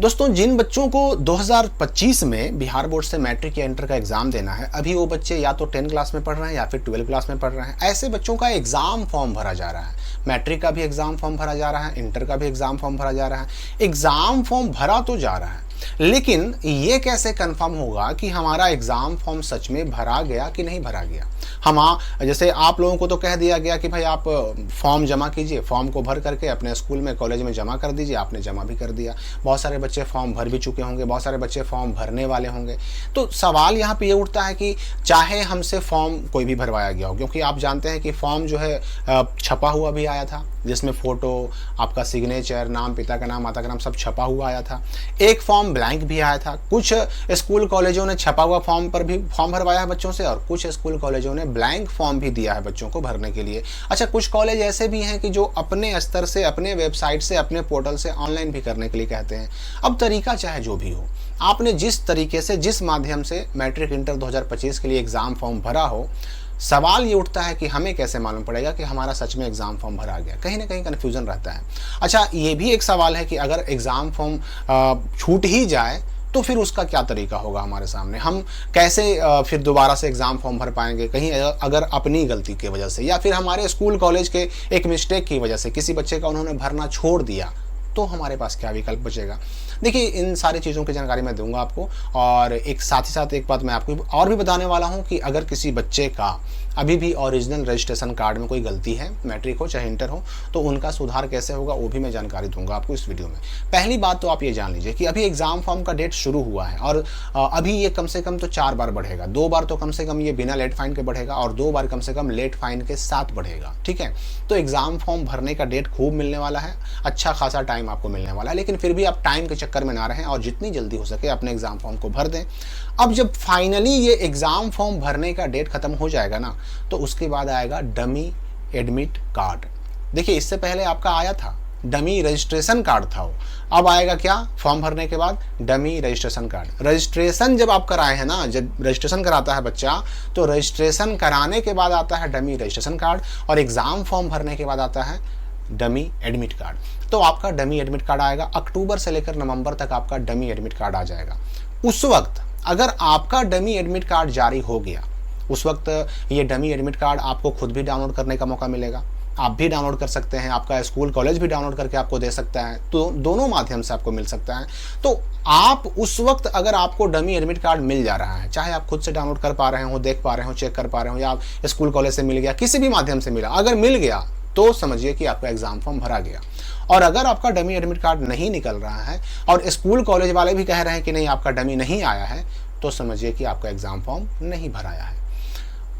दोस्तों, जिन बच्चों को 2025 में बिहार बोर्ड से मैट्रिक या इंटर का एग्जाम देना है, अभी वो बच्चे या तो 10 क्लास में पढ़ रहे हैं या फिर 12 क्लास में पढ़ रहे हैं, ऐसे बच्चों का एग्जाम फॉर्म भरा जा रहा है। मैट्रिक का भी एग्जाम फॉर्म भरा जा रहा है, इंटर का भी एग्जाम फॉर्म भरा जा रहा है। एग्जाम फॉर्म भरा तो जा रहा है, लेकिन ये कैसे कंफर्म होगा कि हमारा एग्जाम फॉर्म सच में भरा गया कि नहीं भरा गया। जैसे आप लोगों को तो कह दिया गया कि भाई आप फॉर्म जमा कीजिए, फॉर्म को भर करके अपने स्कूल में कॉलेज में जमा कर दीजिए। आपने जमा भी कर दिया, बहुत सारे बच्चे फॉर्म भर भी चुके होंगे, बहुत सारे बच्चे फॉर्म भरने वाले होंगे। तो सवाल यहाँ पे ये उठता है कि चाहे हमसे फॉर्म कोई भी भरवाया गया हो, क्योंकि आप जानते हैं कि फॉर्म जो है छपा हुआ भी आया था, जिसमें फोटो, आपका सिग्नेचर, नाम, पिता का नाम, माता का नाम सब छपा हुआ आया था। एक फॉर्म ब्लैंक भी आया था। कुछ स्कूल कॉलेजों ने छपा हुआ फॉर्म पर भी फॉर्म भरवाया है बच्चों से, और कुछ स्कूल कॉलेजों ने ब्लैंक फॉर्म भी दिया है बच्चों को भरने के लिए। अच्छा, कुछ कॉलेज ऐसे भी हैं कि जो अपने स्तर से, अपने वेबसाइट से, अपने पोर्टल से ऑनलाइन भी करने के लिए कहते हैं। अब तरीका चाहे जो भी हो, आपने जिस तरीके से, जिस माध्यम से मैट्रिक इंटर 2025 के लिए एग्जाम फॉर्म भरा हो, सवाल ये उठता है कि हमें कैसे मालूम पड़ेगा कि हमारा सच में एग्जाम फॉर्म भरा गया। कहीं ना कहीं कन्फ्यूजन रहता है। अच्छा, ये भी एक सवाल है कि अगर एग्जाम फॉर्म छूट ही जाए तो फिर उसका क्या तरीका होगा हमारे सामने। हम कैसे फिर दोबारा से एग्जाम फॉर्म भर पाएंगे, कहीं अगर अपनी गलती की वजह से या फिर हमारे स्कूल कॉलेज के एक मिस्टेक की वजह से किसी बच्चे का उन्होंने भरना छोड़ दिया, तो हमारे पास क्या विकल्प बचेगा। देखिए, इन सारी चीज़ों की जानकारी मैं दूंगा आपको, और एक साथ ही साथ एक बात मैं आपको और भी बताने वाला हूं कि अगर किसी बच्चे का अभी भी ओरिजिनल रजिस्ट्रेशन कार्ड में कोई गलती है, मैट्रिक हो चाहे इंटर हो, तो उनका सुधार कैसे होगा वो भी मैं जानकारी दूंगा आपको इस वीडियो में। पहली बात तो आप ये जान लीजिए कि अभी एग्जाम फॉर्म का डेट शुरू हुआ है, और अभी ये कम से कम तो 4 बार बढ़ेगा। 2 बार तो कम से कम ये बिना लेट फाइन के बढ़ेगा, और 2 बार कम से कम लेट फाइन के साथ बढ़ेगा। ठीक है, तो एग्जाम फॉर्म भरने का डेट खूब मिलने वाला है, अच्छा खासा टाइम आपको मिलने वाला है। लेकिन फिर भी आप टाइम के चक्कर में ना रहें और जितनी जल्दी हो सके अपने एग्जाम फॉर्म को भर दें। अब जब फाइनली ये एग्जाम फॉर्म भरने का डेट खत्म हो जाएगा ना, तो उसके बाद आएगा डमी एडमिट कार्ड। देखिए, इससे पहले आपका आया था डमी रजिस्ट्रेशन कार्ड था वो। अब आएगा क्या फॉर्म भरने के बाद? Dummy registration card. रजिस्ट्रेशन जब आप कराए हैं ना, जब रजिस्ट्रेशन कराता है बच्चा, तो रजिस्ट्रेशन कराने के बाद आता है डमी रजिस्ट्रेशन कार्ड, और एग्जाम फॉर्म भरने के बाद आता है डमी एडमिट कार्ड। तो आपका डमी एडमिट कार्ड आएगा, अक्टूबर से लेकर नवंबर तक आपका डमी एडमिट कार्ड आ जाएगा। उस वक्त अगर आपका डमी एडमिट कार्ड जारी हो गया, उस वक्त ये डमी एडमिट कार्ड आपको खुद भी डाउनलोड करने का मौका मिलेगा। आप भी डाउनलोड कर सकते हैं, आपका स्कूल कॉलेज भी डाउनलोड करके आपको दे सकता है, तो दोनों माध्यम से आपको मिल सकता है। तो आप उस वक्त अगर आपको डमी एडमिट कार्ड मिल जा रहा है, चाहे आप खुद से डाउनलोड कर पा रहे हो, देख पा रहे हो, चेक कर पा रहे हो, या आप स्कूल कॉलेज से मिल गया, किसी भी माध्यम से मिला, अगर मिल गया तो समझिए कि आपका एग्जाम फॉर्म भरा गया। और अगर आपका डमी एडमिट कार्ड नहीं निकल रहा है और स्कूल कॉलेज वाले भी कह रहे हैं कि नहीं आपका डमी नहीं आया है, तो समझिए कि आपका एग्जाम फॉर्म नहीं भराया है।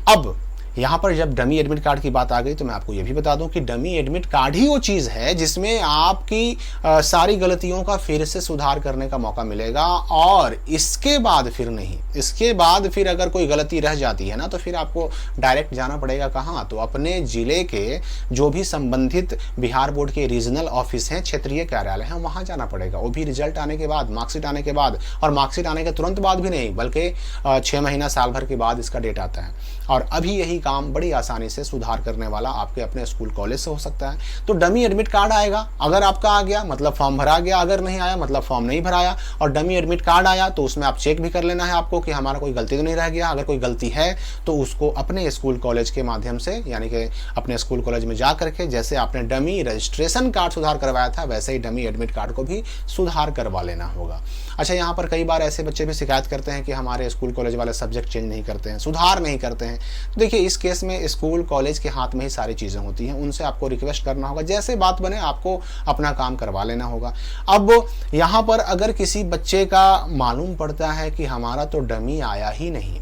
अब यहाँ पर जब डमी एडमिट कार्ड की बात आ गई, तो मैं आपको ये भी बता दूं कि डमी एडमिट कार्ड ही वो चीज़ है जिसमें आपकी सारी गलतियों का फिर से सुधार करने का मौका मिलेगा। और इसके बाद फिर नहीं, इसके बाद फिर अगर कोई गलती रह जाती है ना, तो फिर आपको डायरेक्ट जाना पड़ेगा कहाँ? तो अपने जिले के जो भी संबंधित बिहार बोर्ड के रीजनल ऑफिस हैं, क्षेत्रीय कार्यालय हैं, वहाँ जाना पड़ेगा। वो भी रिजल्ट आने के बाद, मार्कशीट आने के बाद, और मार्कशीट आने के तुरंत बाद भी नहीं, बल्कि 6 महीना साल भर के बाद इसका डेट आता है। और अभी यही काम बड़ी आसानी से सुधार करने वाला आपके अपने स्कूल कॉलेज से हो सकता है। तो डमी एडमिट कार्ड आएगा, अगर आपका आ गया मतलब फॉर्म भरा गया, अगर नहीं आया मतलब फॉर्म नहीं भराया। और डमी एडमिट कार्ड आया तो उसमें आप चेक भी कर लेना है आपको कि हमारा कोई गलती तो नहीं रह गया। अगर कोई गलती है तो उसको अपने स्कूल कॉलेज के माध्यम से, यानी कि अपने स्कूल कॉलेज में जा करके, जैसे आपने डमी रजिस्ट्रेशन कार्ड सुधार करवाया था, वैसे ही डमी एडमिट कार्ड को भी सुधार करवा लेना होगा। अच्छा, यहाँ पर कई बार ऐसे बच्चे भी शिकायत करते हैं कि हमारे स्कूल कॉलेज वाले सब्जेक्ट चेंज नहीं करते हैं, सुधार नहीं करते हैं। तो देखिए, इस केस में स्कूल कॉलेज के हाथ में ही सारी चीज़ें होती हैं, उनसे आपको रिक्वेस्ट करना होगा, जैसे बात बने आपको अपना काम करवा लेना होगा। अब यहाँ पर अगर किसी बच्चे का मालूम पड़ता है कि हमारा तो डमी आया ही नहीं,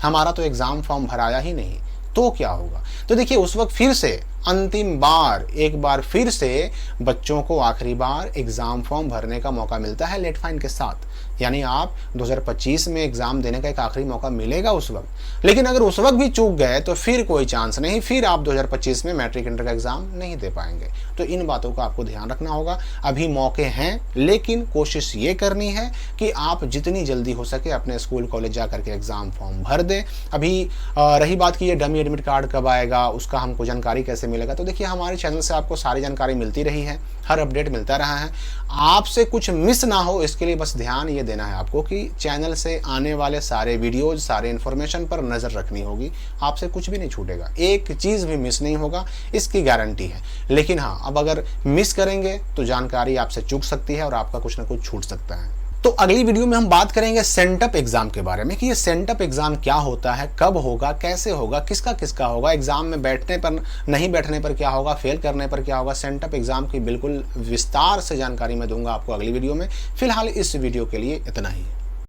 हमारा तो एग्ज़ाम फॉर्म भराया ही नहीं, तो क्या होगा? तो देखिए, उस वक्त फिर से अंतिम बार, एक बार फिर से बच्चों को आखिरी बार एग्जाम फॉर्म भरने का मौका मिलता है लेट फाइन के साथ। यानी आप 2025 में एग्जाम देने का एक आखिरी मौका मिलेगा उस वक्त। लेकिन अगर उस वक्त भी चूक गए तो फिर कोई चांस नहीं, फिर आप 2025 में मैट्रिक इंटर का एग्जाम नहीं दे पाएंगे। तो इन बातों का आपको ध्यान रखना होगा। अभी मौके हैं, लेकिन कोशिश ये करनी है कि आप जितनी जल्दी हो सके अपने स्कूल कॉलेज जा करके एग्जाम फॉर्म भर दें। अभी रही बात कि ये डमी एडमिट कार्ड कब आएगा, उसका हमको जानकारी कैसे मिलेगा। तो देखिए हमारे चैनल से आपको सारी जानकारी मिलती रही है, हर अपडेट मिलता रहा है। आपसे कुछ मिस ना हो इसके लिए बस ध्यान ये देना है आपको कि चैनल से आने वाले सारे वीडियोज, सारे इन्फॉर्मेशन पर नज़र रखनी होगी। आपसे कुछ भी नहीं छूटेगा, एक चीज़ भी मिस नहीं होगा, इसकी गारंटी है। लेकिन हाँ, अब अगर मिस करेंगे तो जानकारी आपसे चूक सकती है और आपका कुछ ना कुछ छूट सकता है। तो अगली वीडियो में हम बात करेंगे सेंटअप एग्जाम के बारे में कि ये सेंटअप एग्जाम क्या होता है, कब होगा, कैसे होगा, किसका किसका होगा, एग्जाम में बैठने पर, नहीं बैठने पर क्या होगा, फेल करने पर क्या होगा। सेंटअप एग्जाम की बिल्कुल विस्तार से जानकारी मैं दूंगा आपको अगली वीडियो में। फिलहाल इस वीडियो के लिए इतना ही।